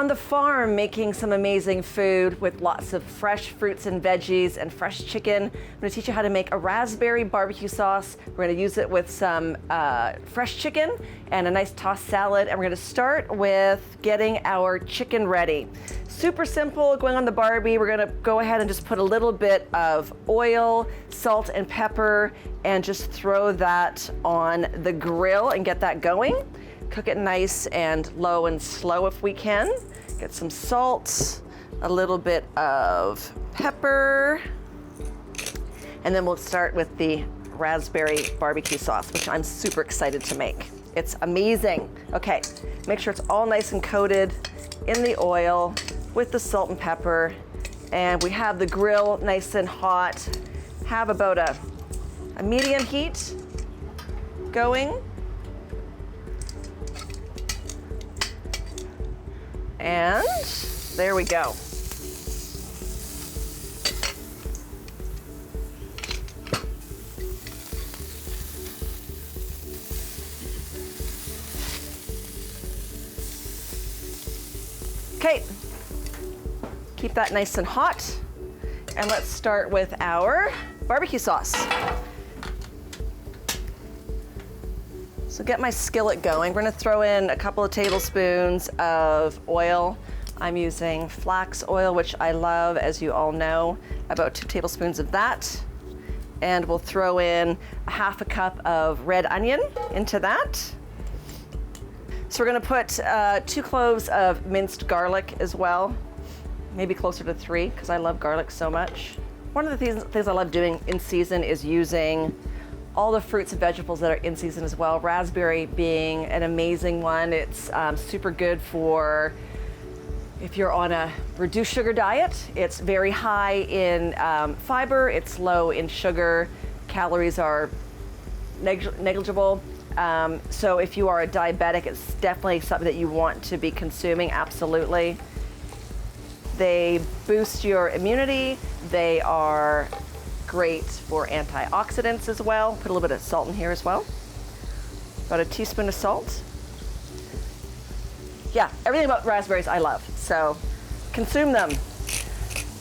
on the farm making some amazing food with lots of fresh fruits and veggies and fresh chicken. I'm gonna teach you how to make a raspberry barbecue sauce. We're gonna use it with some fresh chicken and a nice tossed salad. And we're gonna start with getting our chicken ready. Super simple, going on the Barbie. We're gonna go ahead and just put a little bit of oil, salt and pepper, and just throw that on the grill and get that going. Cook it nice and low and slow if we can. Get some salt, a little bit of pepper, and then we'll start with the raspberry barbecue sauce, which I'm super excited to make. It's amazing. Okay, make sure it's all nice and coated in the oil with the salt and pepper. And we have the grill nice and hot. Have about a medium heat going. And there we go. Okay, keep that nice and hot. And let's start with our barbecue sauce. So get my skillet going. We're gonna throw in a couple of tablespoons of oil. I'm using flax oil, which I love, as you all know, about 2 tablespoons of that. And we'll throw in a half a cup of red onion into that. So we're gonna put 2 cloves of minced garlic as well, maybe closer to 3, because I love garlic so much. One of the things I love doing in season is using all the fruits and vegetables that are in season as well. Raspberry being an amazing one. It's super good for if you're on a reduced sugar diet. It's very high in fiber, it's low in sugar, calories are negligible. So if you are a diabetic, it's definitely something that you want to be consuming, absolutely. They boost your immunity. They are great for antioxidants as well. Put a little bit of salt in here as well. About a teaspoon of salt. Yeah, everything about raspberries I love, so consume them.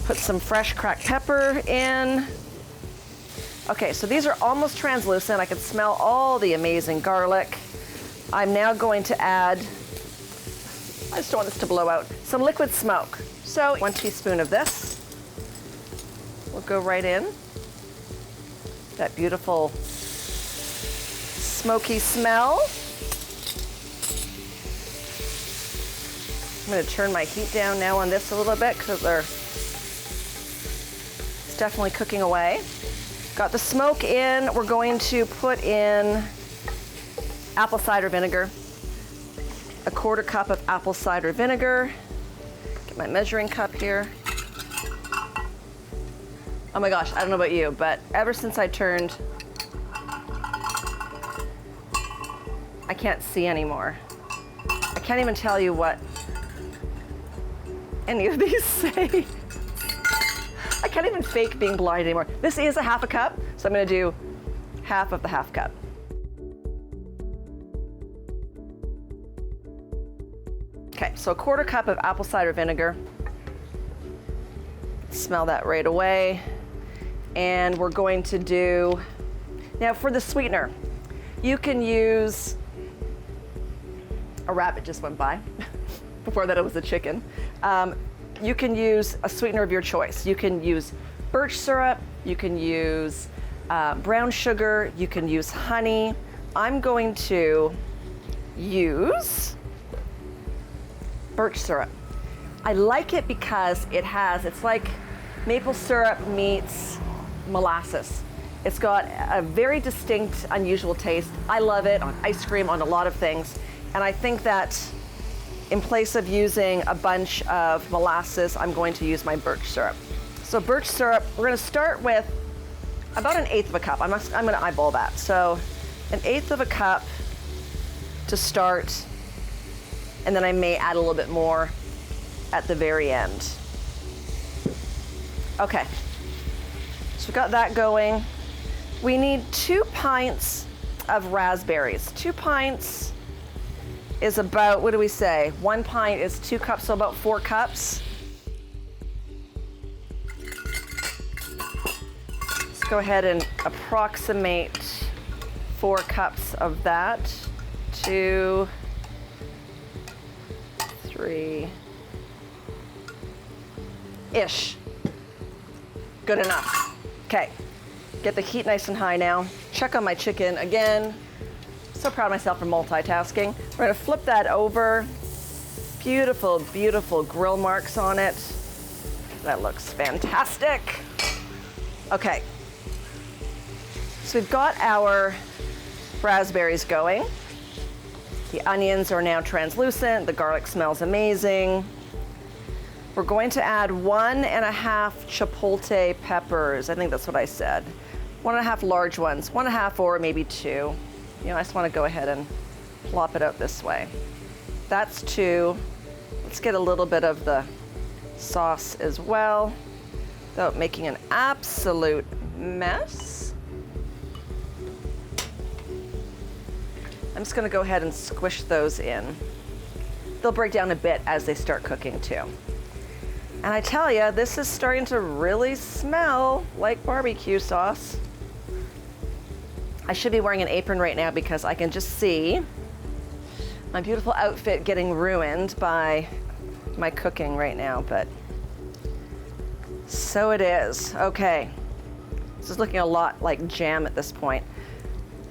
Put some fresh cracked pepper in. Okay, so these are almost translucent. I can smell all the amazing garlic. I'm now going to add, I just don't want this to blow out, some liquid smoke. So 1 teaspoon of this will go right in. That beautiful smoky smell. I'm going to turn my heat down now on this a little bit because it's definitely cooking away. Got the smoke in. We're going to put in apple cider vinegar. A 1/4 cup of apple cider vinegar. Get my measuring cup here. Oh my gosh, I don't know about you, but ever since I turned, I can't see anymore. I can't even tell you what any of these say. I can't even fake being blind anymore. This is a 1/2 cup, so I'm gonna do half of the 1/2 cup. Okay, so a 1/4 cup of apple cider vinegar. Smell that right away. And we're going to do, now for the sweetener, you can use, a rabbit just went by. Before that it was a chicken. You can use a sweetener of your choice. You can use birch syrup, you can use brown sugar, you can use honey. I'm going to use birch syrup. I like it because it's like maple syrup meets molasses. It's got a very distinct, unusual taste. I love it on ice cream, on a lot of things. And I think that in place of using a bunch of molasses, I'm going to use my birch syrup. So birch syrup, we're gonna start with about 1/8 of a cup. I'm gonna eyeball that. So 1/8 of a cup to start, and then I may add a little bit more at the very end. Okay, so we've got that going. We need 2 pints of raspberries. 2 pints is about, what do we say? 1 pint is 2 cups, so about 4 cups. Let's go ahead and approximate 4 cups of that. 2, 3-ish. Good enough. Okay, get the heat nice and high now. Check on my chicken again. So proud of myself for multitasking. We're gonna flip that over. Beautiful, beautiful grill marks on it. That looks fantastic. Okay, so we've got our raspberries going. The onions are now translucent. The garlic smells amazing. We're going to add 1.5 chipotle peppers. I think that's what I said. 1.5 large ones, 1.5 or maybe 2. You know, I just want to go ahead and plop it out this way. That's 2. Let's get a little bit of the sauce as well, without making an absolute mess. I'm just gonna go ahead and squish those in. They'll break down a bit as they start cooking too. And I tell you, this is starting to really smell like barbecue sauce. I should be wearing an apron right now because I can just see my beautiful outfit getting ruined by my cooking right now, but so it is. Okay, this is looking a lot like jam at this point.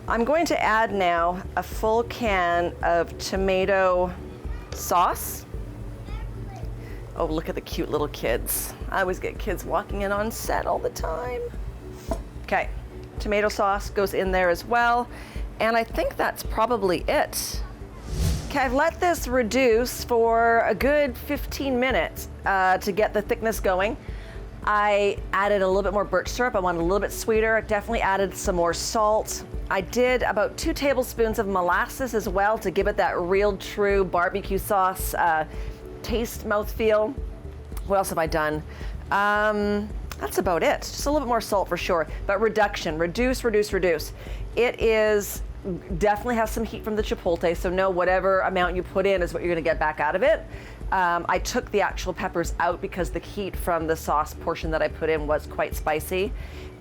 I'm going to add now a full can of tomato sauce. Oh, look at the cute little kids. I always get kids walking in on set all the time. Okay, tomato sauce goes in there as well. And I think that's probably it. Okay, I've let this reduce for a good 15 minutes to get the thickness going. I added a little bit more birch syrup. I wanted a little bit sweeter. Definitely added some more salt. I did about 2 tablespoons of molasses as well to give it that real true barbecue sauce taste, mouthfeel. What else have I done? That's about it. Just a little bit more salt for sure, but reduce. It is definitely has some heat from the chipotle, so know whatever amount you put in is what you're gonna get back out of it. I took the actual peppers out because the heat from the sauce portion that I put in was quite spicy.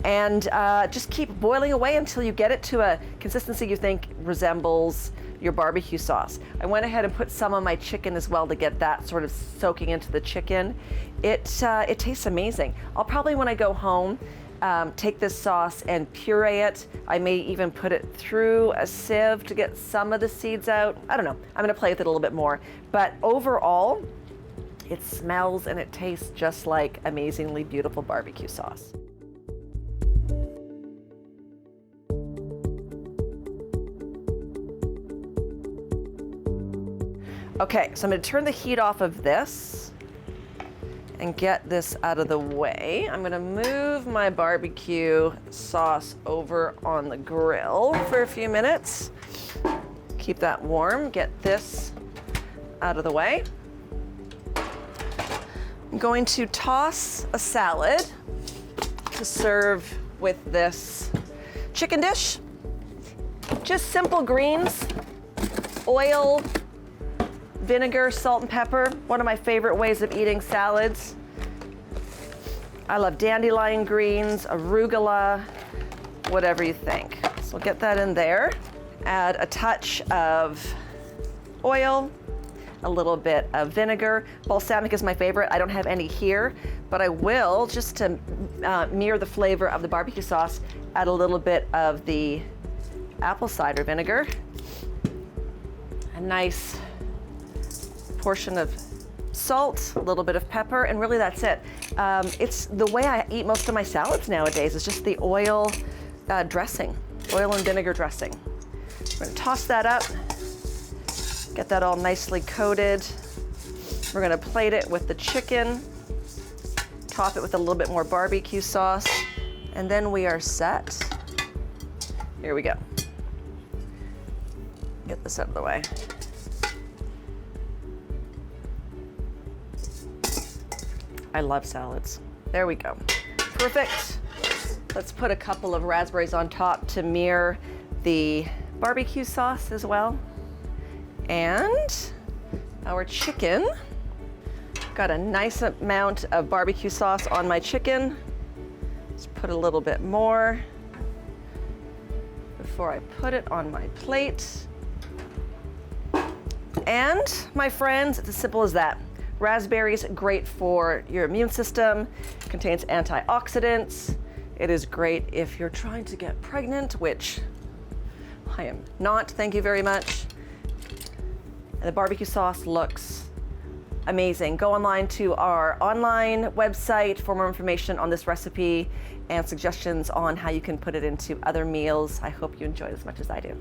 And just keep boiling away until you get it to a consistency you think resembles your barbecue sauce. I went ahead and put some on my chicken as well to get that sort of soaking into the chicken. It tastes amazing. I'll probably, when I go home, take this sauce and puree it. I may even put it through a sieve to get some of the seeds out. I don't know. I'm gonna play with it a little bit more. But overall, it smells and it tastes just like amazingly beautiful barbecue sauce. Okay, so I'm gonna turn the heat off of this and get this out of the way. I'm gonna move my barbecue sauce over on the grill for a few minutes. Keep that warm, get this out of the way. I'm going to toss a salad to serve with this chicken dish. Just simple greens, oil, vinegar, salt, and pepper. One of my favorite ways of eating salads. I love dandelion greens, arugula, whatever you think. So get that in there. Add a touch of oil, a little bit of vinegar. Balsamic is my favorite. I don't have any here, but I will, just to mirror the flavor of the barbecue sauce, add a little bit of the apple cider vinegar. A nice portion of salt, a little bit of pepper, and really that's it. It's the way I eat most of my salads nowadays. It's just the oil dressing, oil and vinegar dressing. We're gonna toss that up, get that all nicely coated. We're gonna plate it with the chicken, top it with a little bit more barbecue sauce, and then we are set. Here we go. Get this out of the way. I love salads. There we go. Perfect. Let's put a couple of raspberries on top to mirror the barbecue sauce as well. And our chicken. Got a nice amount of barbecue sauce on my chicken. Let's put a little bit more before I put it on my plate. And my friends, it's as simple as that. Raspberries, great for your immune system, contains antioxidants. It is great if you're trying to get pregnant, which I am not, thank you very much. And the barbecue sauce looks amazing. Go online to our online website for more information on this recipe and suggestions on how you can put it into other meals. I hope you enjoy it as much as I do.